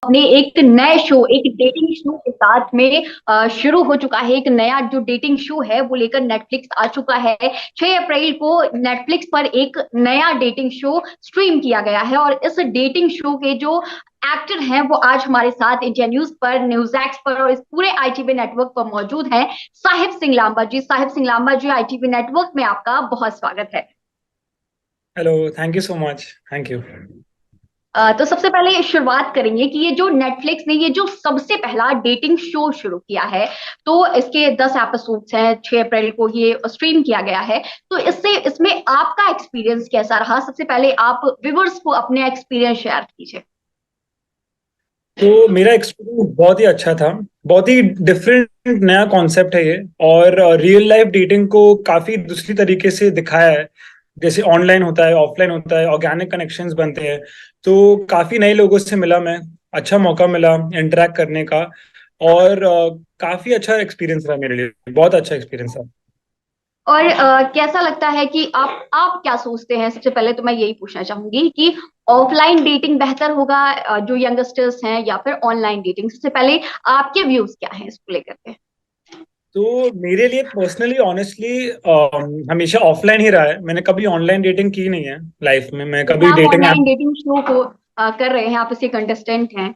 अपने एक नए शो, एक डेटिंग शो के साथ में शुरू हो चुका है। एक नया जो डेटिंग शो है वो लेकर नेटफ्लिक्स आ चुका है। 6 अप्रैल को नेटफ्लिक्स पर एक नया डेटिंग शो स्ट्रीम किया गया है और इस डेटिंग शो के जो एक्टर हैं वो आज हमारे साथ इंडिया न्यूज पर, न्यूज एक्स पर और इस पूरे आईटीवी नेटवर्क पर मौजूद हैं। साहिब सिंह लांबा जी, साहिब सिंह लांबा जी, आईटीवी नेटवर्क में आपका बहुत स्वागत है। Hello. Thank you so much. Thank you. तो सबसे पहले शुरुआत करेंगे कि ये जो नेटफ्लिक्स ने ये जो सबसे पहला डेटिंग शो शुरू किया है, तो इसके 10 एपिसोड्स हैं। 6 अप्रैल को ये स्ट्रीम किया गया है। तो इससे इसमें आपका एक्सपीरियंस कैसा रहा? सबसे पहले आप व्यूअर्स को अपने एक्सपीरियंस शेयर कीजिए। तो मेरा एक्सपीरियंस बहुत ही अच्छा था। बहुत ही डिफरेंट नया कॉन्सेप्ट है ये। और रियल लाइफ डेटिंग को काफी दूसरी तरीके से दिखाया है। जैसे ऑनलाइन होता है, ऑफलाइन होता है, ऑर्गेनिक कनेक्शंस बनते हैं। तो काफी नए लोगों से मिला मैं। अच्छा मौका मिला इंटरेक्ट करने का। और काफी अच्छा एक्सपीरियंस रहा मेरे लिए। बहुत अच्छा एक्सपीरियंस था। और कैसा लगता है कि आप क्या सोचते हैं? सबसे पहले तो मैं यही पूछना चाहूंगी कि ऑफलाइन डेटिंग बेहतर होगा जो यंगस्टर्स हैं, या फिर ऑनलाइन डेटिंग? सबसे पहले आपके व्यूज क्या हैं इसको लेकर के? तो मेरे लिए पर्सनली ऑनेस्टली हमेशा ऑफलाइन ही रहा है। मैंने कभी ऑनलाइन डेटिंग की नहीं है लाइफ में। मैं जैसे कभी आप dating online app. Dating show को कर रहे हैं, आप इसके कंटेस्टेंट हैं।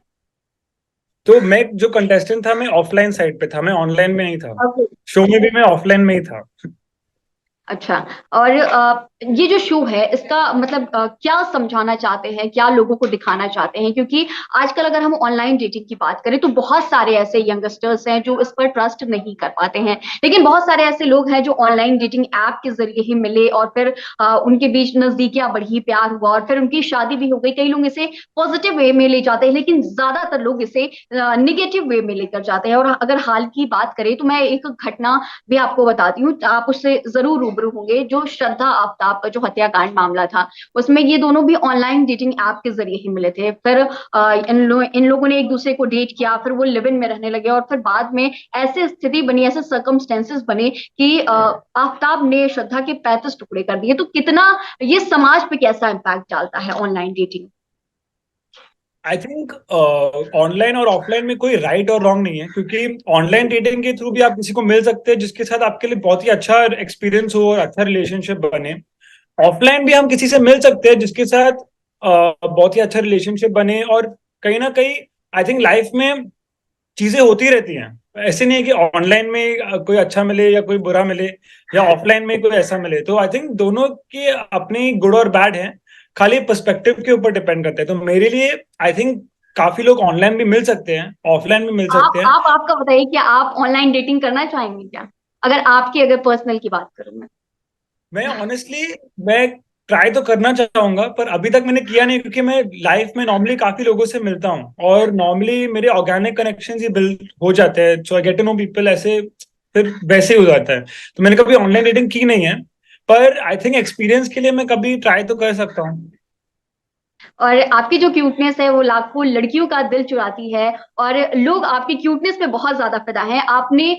तो मैं जो कंटेस्टेंट था, मैं ऑफलाइन साइड पे था, मैं ऑनलाइन में नहीं था। ओके। शो में भी मैं ऑफलाइन में ही था। अच्छा। और ये जो शो है इसका मतलब क्या समझाना चाहते हैं, क्या लोगों को दिखाना चाहते हैं? क्योंकि आजकल अगर हम ऑनलाइन डेटिंग की बात करें तो बहुत सारे ऐसे यंगस्टर्स हैं जो इस पर ट्रस्ट नहीं कर पाते हैं, लेकिन बहुत सारे ऐसे लोग हैं जो ऑनलाइन डेटिंग ऐप के जरिए ही मिले और फिर उनके बीच नजदीकियां बढ़ी, प्यार हुआ और फिर उनकी शादी भी हो गई। कई लोग इसे पॉजिटिव वे में ले जाते हैं, लेकिन ज्यादातर लोग इसे निगेटिव वे में लेकर जाते हैं। और अगर हाल की बात करें तो मैं एक घटना भी आपको बताती हूँ, आप उससे जरूर रूबरू होंगे। जो श्रद्धा आफ्ताब का जो हत्याकांड मामला था, उसमें ये दोनों भी ऑनलाइन डेटिंग ऐप के जरिए ही मिले थे। फिर इन लोगों ने एक दूसरे को डेट किया, फिर वो लिव इन में रहने लगे और फिर बाद में ऐसी स्थिति बनी, ऐसे सर्कमस्टेंसेस बने कि आफ्ताब ने श्रद्धा के 35 टुकड़े कर दिए। तो कितना ये समाज पे कैसा इम्पैक्ट डालता है online dating? I think online और ऑफलाइन में कोई राइट और रॉन्ग नहीं है, क्योंकि ऑनलाइन डेटिंग के थ्रू भी आप किसी को मिल सकते हैं जिसके साथ आपके लिए बहुत ही अच्छा एक्सपीरियंस हो और अच्छा रिलेशनशिप बने। ऑफलाइन भी हम किसी से मिल सकते हैं जिसके साथ बहुत ही अच्छा रिलेशनशिप बने। और कहीं ना कहीं आई थिंक लाइफ में चीजें होती रहती हैं। ऐसे नहीं है कि ऑनलाइन में कोई अच्छा मिले या कोई बुरा मिले, या ऑफलाइन में कोई ऐसा मिले। तो आई थिंक दोनों के अपने गुड और बैड हैं। खाली पर्सपेक्टिव के ऊपर डिपेंड करते हैं। तो मेरे लिए आई थिंक काफी लोग ऑनलाइन भी मिल सकते हैं, ऑफलाइन भी मिल सकते हैं। आप आपका बताइए कि आप ऑनलाइन डेटिंग करना चाहेंगे क्या? अगर आपकी, अगर पर्सनल की बात करूं मैं। मैं ऑनेस्टली मैं ट्राई तो करना चाहूंगा, पर अभी तक मैंने किया नहीं, क्योंकि मैं लाइफ में नॉर्मली काफी लोगों से मिलता हूँ और नॉर्मली मेरे ऑर्गेनिक कनेक्शन ही बिल्ड हो जाते हैं। So I get to know people ऐसे, फिर वैसे ही हो जाता है। तो मैंने कभी ऑनलाइन डेटिंग की नहीं है, पर आई थिंक एक्सपीरियंस के लिए मैं कभी ट्राई तो कर सकता हूँ। और आपकी जो क्यूटनेस है वो लाखों लड़कियों का दिल चुराती है और लोग आपकी क्यूटनेस पे बहुत ज्यादा फिदा हैं। आपने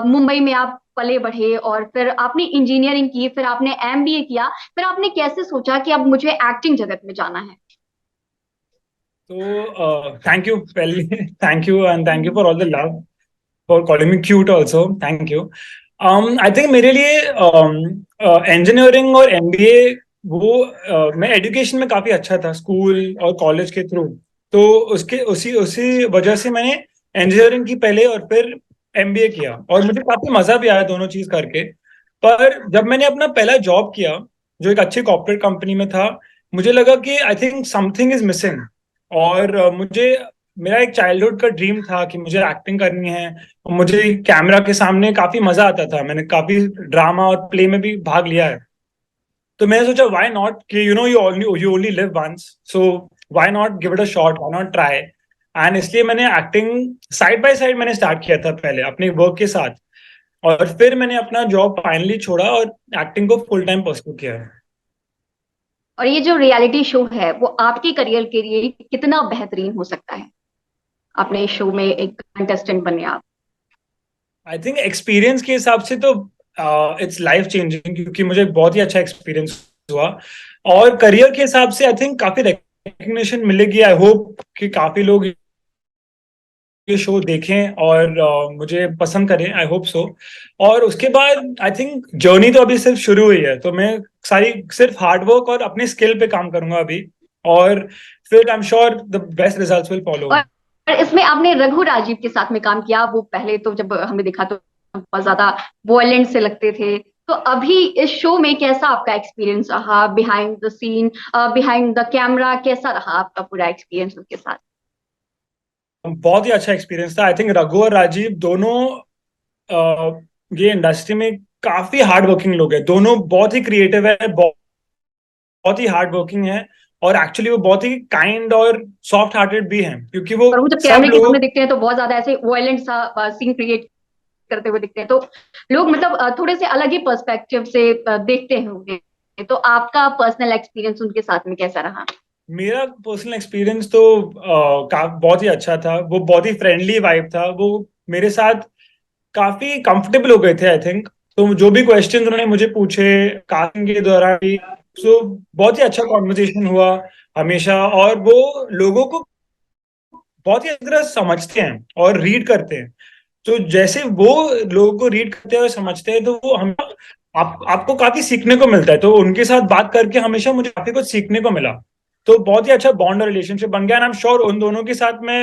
मुंबई में आप पले बढ़े और फिर आपने इंजीनियरिंग की, फिर आपने एमबीए किया, फिर आपने कैसे सोचा कि अब मुझे एक्टिंग जगत में जाना है? तो थैंक यू पहले thank you and thank you for all the love, for calling me cute also. Thank you. I think मेरे लिए इंजीनियरिंग और एमबीए वो मैं एजुकेशन में काफी अच्छा था स्कूल और कॉलेज के थ्रू। तो उसके उसी उसी वजह से मैंने इंजीनियरिंग की पहले और फिर एमबीए किया, और मुझे काफी मजा भी आया दोनों चीज करके। पर जब मैंने अपना पहला जॉब किया, जो एक अच्छी कॉर्पोरेट कंपनी में था, मुझे लगा कि I think something is missing. और मुझे मेरा एक चाइल्डहुड का ड्रीम था कि मुझे एक्टिंग करनी है। मुझे कैमरा के सामने काफी मजा आता था। मैंने काफी ड्रामा और प्ले में भी भाग लिया है। तो मैंने सोचा व्हाई नॉट, कि you only live once, so why not give it a shot, why not try. And इसलिए मैंने एक्टिंग साइड बाय साइड मैंने स्टार्ट किया था पहले अपने वर्क के साथ। और फिर मैंने अपना जॉब फाइनली छोड़ा और एक्टिंग को फुल टाइम परस्यू किया है। और ये जो रियलिटी शो है वो आपके करियर के लिए कितना बेहतरीन हो सकता है? अपने इस शो में एक कंटेस्टेंट बने आप। आई थिंक एक्सपीरियंस के हिसाब से तो इट्स लाइफ चेंजिंग, क्योंकि मुझे बहुत ही अच्छा एक्सपीरियंस हुआ। और करियर के हिसाब से आई थिंक काफी रिकग्निशन मिलेगी। आई होप कि काफी लोग ये शो देखें और मुझे पसंद करें, आई होप सो। और उसके बाद आई थिंक जर्नी तो अभी सिर्फ शुरू हुई है, तो मैं सारी सिर्फ हार्डवर्क और अपने स्किल पे काम करूंगा अभी, और फिर I am sure the best results will follow. और इसमें आपने रघु राजीव के साथ में काम किया, वो पहले तो जब हमें देखा तो बहुत ज्यादा वॉयलेंट से लगते थे, तो अभी इस शो में कैसा आपका एक्सपीरियंस रहा, behind the scene, behind the camera, कैसा रहा आपका पूरा एक्सपीरियंस उनके साथ? बहुत ही अच्छा एक्सपीरियंस था। आई थिंक रघु और राजीव दोनों ये इंडस्ट्री में काफी हार्ड वर्किंग लोग हैं। दोनों बहुत ही क्रिएटिव है, बहुत ही हार्ड वर्किंग है, और एक्चुअली वो बहुत ही काइंड और सॉफ्ट हार्टेड भी हैं, क्योंकि वो और वो जब सब कैमरे के लोग। सामने दिखते हैं तो बहुत ज्यादा ऐसे वॉयलेंट सा सीन क्रिएट करते हुए दिखते हैं, तो लोग मतलब थोड़े से अलग ही पर्सपेक्टिव से देखते होंगे। तो आपका पर्सनल एक्सपीरियंस उनके साथ में कैसा रहा? मेरा पर्सनल एक्सपीरियंस तो बहुत ही अच्छा था। वो बहुत ही फ्रेंडली वाइब था, वो मेरे साथ काफी कंफर्टेबल हो गए थे आई थिंक। तो जो भी क्वेश्चन उन्होंने मुझे पूछे कास्टिंग के दौरान भी, सो बहुत ही अच्छा कॉन्वर्सेशन हुआ हमेशा। और वो लोगों को बहुत ही अच्छी तरह समझते हैं और रीड करते हैं। तो जैसे वो लोगों को रीड करते हैं और समझते हैं, तो वो हम आपको काफी सीखने को मिलता है। तो उनके साथ बात करके हमेशा मुझे काफी कुछ सीखने को मिला। तो बहुत ही अच्छा बॉन्ड और रिलेशनशिप बन गया, एंड आई एम श्योर उन दोनों के साथ मैं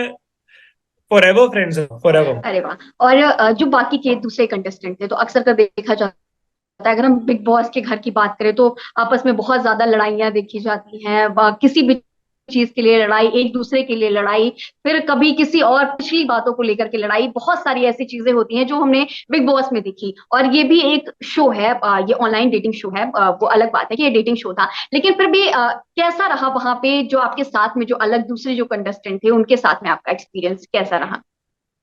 फॉर एवर फ्रेंड्स है, फॉर एवर। अरे वाह! और जो बाकी के दूसरे कंटेस्टेंट थे, तो अक्सर कर देखा जाता है, अगर हम बिग बॉस के घर की बात करें तो आपस में बहुत ज्यादा लड़ाइयां देखी जाती हैं, किसी भी चीज के लिए लड़ाई, एक दूसरे के लिए लड़ाई, फिर कभी किसी और पिछली बातों को लेकर के लड़ाई, बहुत सारी ऐसी चीजें होती हैं जो हमने बिग बॉस में देखी। और ये भी एक शो है, ये ऑनलाइन डेटिंग शो है, वो अलग बात है कि ये डेटिंग शो था, लेकिन फिर भी कैसा रहा वहां पे जो आपके साथ में जो अलग दूसरे जो कंटेस्टेंट थे उनके साथ में आपका एक्सपीरियंस कैसा रहा?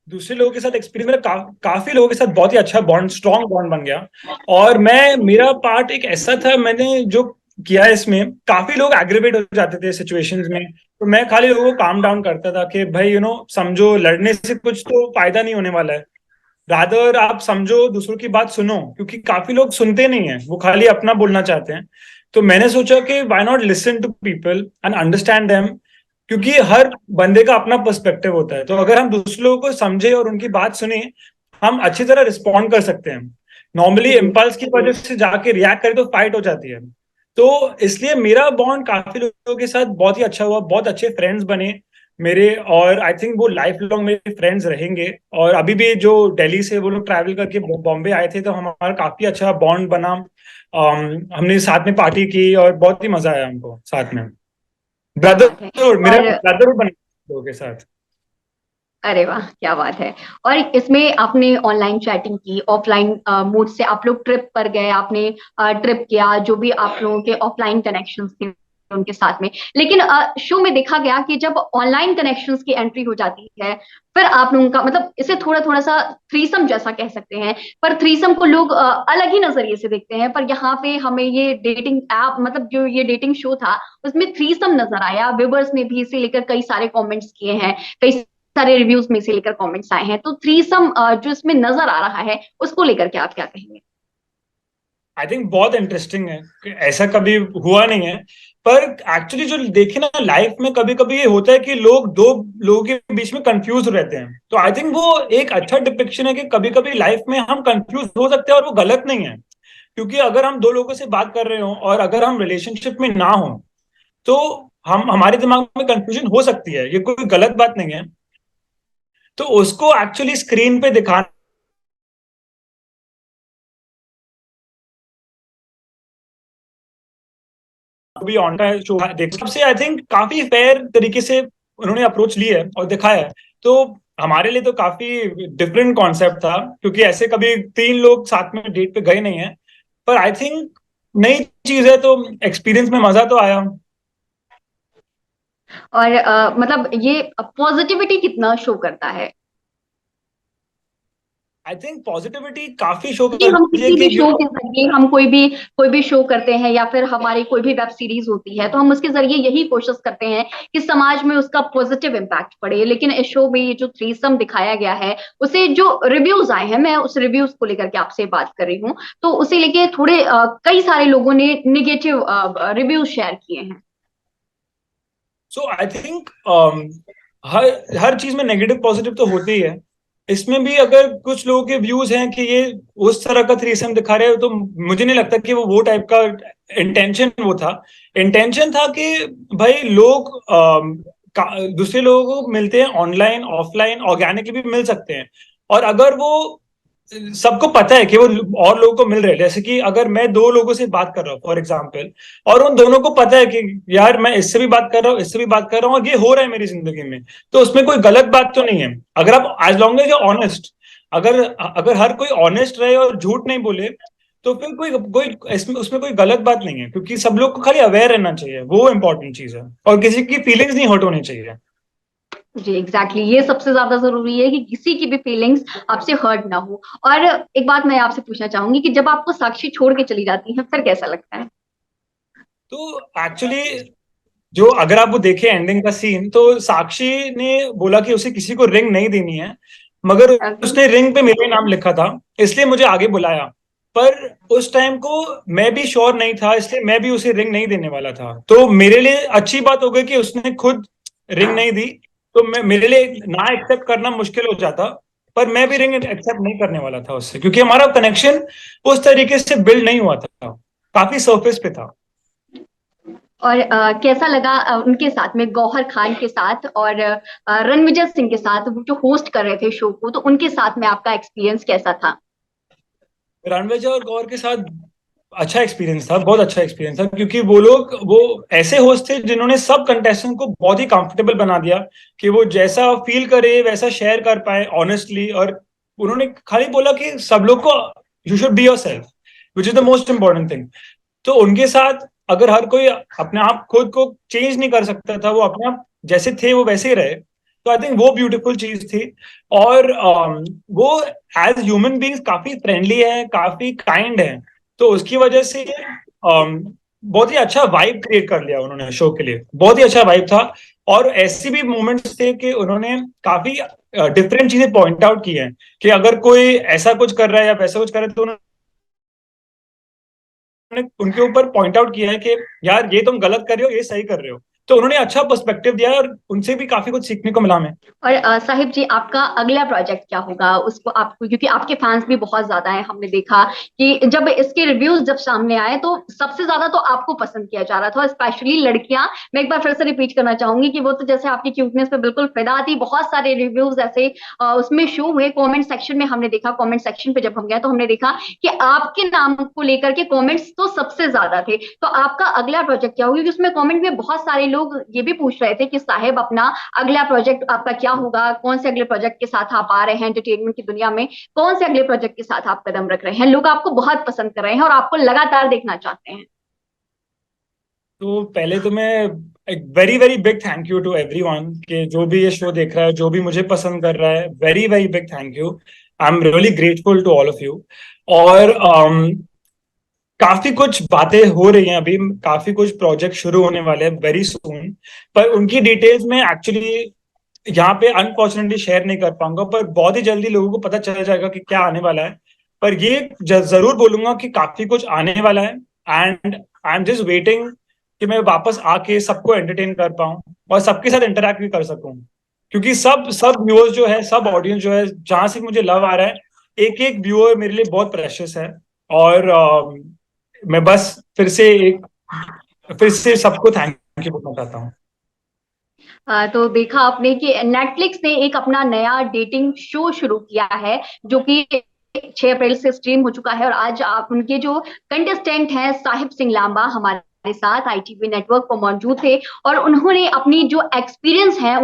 दूसरे लोगों के साथ एक्सपीरियंस मेरा काफी लोगों के साथ बहुत ही अच्छा बॉन्ड, स्ट्रॉन्ग बॉन्ड बन गया। और मेरा पार्ट एक ऐसा था, मैंने जो किया है इसमें, काफी लोग एग्रीवेट हो जाते थे सिचुएशंस में, तो मैं खाली लोगों को काम डाउन करता था कि भाई समझो, लड़ने से कुछ तो फायदा नहीं होने वाला है। रादर आप समझो, दूसरों की बात सुनो, क्योंकि काफी लोग सुनते नहीं है, वो खाली अपना बोलना चाहते हैं। तो मैंने सोचा कि why not listen to people and understand them, क्योंकि हर बंदे का अपना पर्सपेक्टिव होता है। तो अगर हम दूसरे लोगों को समझे और उनकी बात सुने, हम अच्छी तरह रिस्पॉन्ड कर सकते हैं। नॉर्मली जी। इम्पल्स की वजह से जाके रिएक्ट करें तो फाइट हो जाती है। तो इसलिए मेरा बॉन्ड काफी लोगों के साथ बहुत ही अच्छा हुआ, बहुत अच्छे फ्रेंड्स बने मेरे, और आई थिंक वो लाइफ लॉन्ग मेरे फ्रेंड्स रहेंगे। और अभी भी जो दिल्ली से वो लोग ट्रैवल करके बॉम्बे आए थे, तो हमारा काफी अच्छा बॉन्ड बना। हमने साथ में पार्टी की और बहुत ही मजा आया हमको साथ में। क्या बात है! ब्रदर, मेरा और ब्रदर बने लोगों के साथ। अरे वाह, क्या बात है! और इसमें आपने ऑनलाइन चैटिंग की, ऑफलाइन मोड से आप लोग ट्रिप पर गए, आपने ट्रिप किया, जो भी आप लोगों के ऑफलाइन कनेक्शंस थे उनके साथ में, लेकिन शो में देखा गया कि जब ऑनलाइन कनेक्शंस की एंट्री हो जाती है, फिर आप लोगों का मतलब इसे थोड़ा थोड़ा सा थ्रीसम जैसा कह सकते हैं, पर थ्रीसम को लोग अलग ही नजरिए से देखते हैं, पर यहाँ पे हमें ये डेटिंग ऐप, मतलब जो ये डेटिंग शो था उसमें थ्रीसम नजर आया। व्यूवर्स ने भी इसे लेकर कई सारे कमेंट्स किए हैं, कई सारे रिव्यूज में से लेकर कमेंट्स आए हैं, तो थ्रीसम जो इसमें नजर आ रहा है उसको लेकर के आप क्या कहेंगे? आई थिंक बहुत इंटरेस्टिंग है कि ऐसा कभी हुआ नहीं है। पर एक्चुअली जो देखे ना, लाइफ में कभी कभी ये होता है कि लोग दो लोगों के बीच में कंफ्यूज रहते हैं। तो आई थिंक वो एक अच्छा डिपिक्शन है कि कभी कभी लाइफ में हम कंफ्यूज हो सकते हैं, और वो गलत नहीं है। क्योंकि अगर हम दो लोगों से बात कर रहे हो और अगर हम रिलेशनशिप में ना हो, तो हम हमारे दिमाग में कंफ्यूजन हो सकती है, ये कोई गलत बात नहीं है। तो उसको एक्चुअली स्क्रीन पे दिखाना भी ऑन का शो देख सबसे आई थिंक काफी फेयर तरीके से उन्होंने अप्रोच ली है और दिखाया है। तो हमारे लिए तो काफी डिफरेंट कॉन्सेप्ट था, क्योंकि ऐसे कभी तीन लोग साथ में डेट पे गए नहीं है। पर आई थिंक नई चीज है, तो एक्सपीरियंस में मजा तो आया। और मतलब ये पॉजिटिविटी कितना शो करता है आई थिंक पॉजिटिविटी काफी शो कि हम करती है किसी कि भी शो के जरिए, हम कोई भी शो करते हैं या फिर हमारी कोई भी वेब सीरीज होती है, तो हम उसके जरिए यही कोशिश करते हैं कि समाज में उसका पॉजिटिव इम्पैक्ट पड़े। लेकिन इस शो में ये जो थ्रीसम दिखाया गया है, उसे जो रिव्यूज आए हैं, मैं उस रिव्यूज को लेकर के आपसे बात कर रही हूँ, तो उसे लेके थोड़े कई सारे लोगों ने निगेटिव रिव्यूज शेयर किए हैं। सो आई थिंक हर चीज में नेगेटिव पॉजिटिव तो होते ही है। इसमें भी अगर कुछ लोगों के व्यूज हैं कि ये उस तरह का थ्रीसम दिखा रहे हो, तो मुझे नहीं लगता कि वो टाइप का इंटेंशन वो था। इंटेंशन था कि भाई लोग दूसरे लोगों को मिलते हैं ऑनलाइन ऑफलाइन, ऑर्गेनिकली भी मिल सकते हैं। और अगर वो सबको पता है कि वो और लोगों को मिल रहे हैं, जैसे कि अगर मैं दो लोगों से बात कर रहा हूँ फॉर एग्जाम्पल, और उन दोनों को पता है कि यार मैं इससे भी बात कर रहा हूँ, इससे भी बात कर रहा हूँ, और ये हो रहा है मेरी जिंदगी में, तो उसमें कोई गलत बात तो नहीं है। अगर आप एज लॉन्ग एज ऑनेस्ट, अगर अगर हर कोई ऑनेस्ट रहे और झूठ नहीं बोले, तो फिर कोई कोई इसमें उसमें कोई गलत बात नहीं है, क्योंकि सब लोग को खाली अवेयर रहना चाहिए, वो इंपॉर्टेंट चीज है, और किसी की फीलिंग्स नहीं हर्ट होनी चाहिए। जी एग्जैक्टली ये सबसे ज्यादा जरूरी है कि किसी की भी फीलिंग्स आपसे हर्ट ना हो। और एक बात मैं आपसे पूछना चाहूंगी कि जब आपको साक्षी छोड़ के चली जाती है फिर कैसा लगता है? तो एक्चुअली जो अगर आप वो देखें एंडिंग का सीन, तो साक्षी ने बोला कि उसे किसी को रिंग नहीं देनी है, मगर Okay. उसने रिंग पे मेरा नाम लिखा था, इसलिए मुझे आगे बुलाया। पर उस टाइम को मैं भी श्योर नहीं था, इसलिए मैं भी उसे रिंग नहीं देने वाला था। तो मेरे लिए अच्छी बात हो गई कि उसने खुद रिंग नहीं दी, तो मैं मेरे लिए ना एक्सेप्ट करना मुश्किल हो जाता। पर मैं भी रिंग एक्सेप्ट नहीं करने वाला था उससे, क्योंकि हमारा कनेक्शन उस तरीके से बिल्ड नहीं हुआ था, काफी सरफेस पे था। और कैसा लगा उनके साथ में गौहर खान के साथ और रणविजय सिंह के साथ, वो जो होस्ट कर रहे थे शो को, तो उनके साथ में आपका एक्सपीरियंस कैसा था? रणविजय और गौर के साथ अच्छा एक्सपीरियंस था, बहुत अच्छा एक्सपीरियंस था, क्योंकि वो ऐसे होस्ट थे जिन्होंने सब कंटेस्टेंट को बहुत ही कंफर्टेबल बना दिया, कि वो जैसा फील करे वैसा शेयर कर पाए ऑनेस्टली। और उन्होंने खाली बोला कि सब लोग को you should be your self, which is the most important thing. तो उनके साथ अगर हर कोई अपने आप खुद को चेंज नहीं कर सकता था, वो अपने आप जैसे थे वो वैसे ही रहे, तो आई थिंक वो ब्यूटीफुल चीज थी। और वो एज ह्यूमन बींग्स काफी फ्रेंडली है, काफी काइंड है, तो उसकी वजह से बहुत ही अच्छा वाइब क्रिएट कर लिया उन्होंने शो के लिए, बहुत ही अच्छा वाइब था। और ऐसी भी मोमेंट्स थे कि उन्होंने काफी डिफरेंट चीजें पॉइंट आउट की हैं, कि अगर कोई ऐसा कुछ कर रहा है या वैसा कुछ कर रहा है, तो उन्होंने उनके ऊपर पॉइंट आउट किया है कि यार ये तुम गलत कर रहे हो, ये सही कर रहे हो। तो उन्होंने अच्छा पर्सपेक्टिव दिया है, और उनसे भी काफी कुछ सीखने को मिला हमें। और साहिब जी, आपका अगला प्रोजेक्ट क्या होगा उसको आपको, क्योंकि आपके फैंस भी बहुत ज्यादा हैं, हमने देखा कि जब इसके रिव्यूज जब सामने आए तो सबसे ज्यादा तो आपको पसंद किया जा रहा था, स्पेशली लड़कियां। मैं एक बार फिर से रिपीट करना चाहूंगी कि वो तो जैसे आपकी क्यूटनेस पे बिल्कुल फिदा थी। बहुत सारे रिव्यूज ऐसे उसमें शो हुए, कमेंट सेक्शन में हमने देखा, कमेंट सेक्शन पे जब हम गए तो हमने देखा कि आपके नाम को लेकर के कमेंट्स तो सबसे ज्यादा थे। तो आपका अगला प्रोजेक्ट क्या होगा? क्योंकि उसमें कमेंट में बहुत सारे लोग ये भी पूछ रहे थे कि साहिब अपना अगला प्रोजेक्ट आपका क्या होगा, कौन से अगले प्रोजेक्ट के साथ आप आ रहे हैं एंटरटेनमेंट की दुनिया में, कौन से अगले प्रोजेक्ट के साथ आप कदम रख रहे हैं। लोग आपको बहुत पसंद कर रहे हैं और आपको लगातार देखना चाहते हैं। तो पहले तो मैं एक very very big thank you to everyone, कि जो भी ये शो देख रहा है, जो भी मुझे पसंद कर रहा है, very very big thank you. I am really grateful to all of you. और काफी कुछ बातें हो रही हैं अभी, काफी कुछ प्रोजेक्ट शुरू होने वाले हैं वेरी सून, पर उनकी डिटेल्स में एक्चुअली यहाँ पे अनफॉर्चुनेटली शेयर नहीं कर पाऊंगा, पर बहुत ही जल्दी लोगों को पता चल जाएगा कि क्या आने वाला है। पर ये जरूर बोलूंगा कि काफी कुछ आने वाला है, and I am just waiting कि मैं वापस आके सबको एंटरटेन कर पाऊं, और सबके साथ इंटरेक्ट भी कर सकूं, क्योंकि सब सब व्यूअर्स जो है, सब ऑडियंस जो है, जहां से मुझे लव आ रहा है, एक एक व्यूअर मेरे लिए बहुत प्रेशियस है। और मैं बस फिर से सबको थैंक यू बोलना चाहता हूँ। तो देखा आपने कि नेटफ्लिक्स ने एक अपना नया डेटिंग शो शुरू किया है, जो कि 6 अप्रैल से स्ट्रीम हो चुका है। और आज आप उनके जो कंटेस्टेंट हैं साहिब सिंह लांबा हमारे साथ आईटीवी नेटवर्क पर मौजूद थे, और उन्होंने अपनी जो एक्सपीरियंस है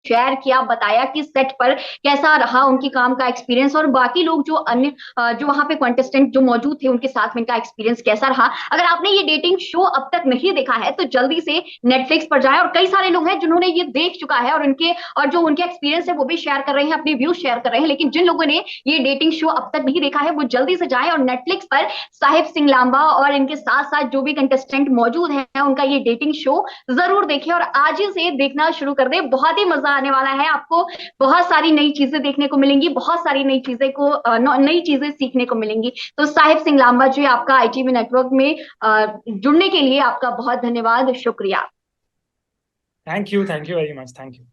शेयर किया, बताया कि सेट पर कैसा रहा उनकी काम का एक्सपीरियंस, और बाकी लोग जो अन्य जो वहां पे कंटेस्टेंट जो मौजूद थे उनके साथ में इनका एक्सपीरियंस कैसा रहा। अगर आपने ये डेटिंग शो अब तक नहीं देखा है तो जल्दी से नेटफ्लिक्स पर जाए, और कई सारे लोग हैं जिन्होंने ये देख चुका है और इनके और जो उनके एक्सपीरियंस है वो भी शेयर कर रहे हैं, अपने व्यूज शेयर कर रहे हैं। लेकिन जिन लोगों ने ये डेटिंग शो अब तक नहीं देखा है वो जल्दी से जाए और नेटफ्लिक्स पर साहिब सिंह लांबा और इनके साथ साथ जो भी कंटेस्टेंट मौजूद हैं उनका ये डेटिंग शो जरूर देखें, और आज ही से देखना शुरू कर दे। बहुत ही मजा आने वाला है आपको, बहुत सारी नई चीजें देखने को मिलेंगी, बहुत सारी नई चीजें को नई चीजें सीखने को मिलेंगी। तो साहिब सिंह लांबा जी, आपका आईटीवी नेटवर्क में जुड़ने के लिए आपका बहुत धन्यवाद, शुक्रिया। Thank you very much, thank you.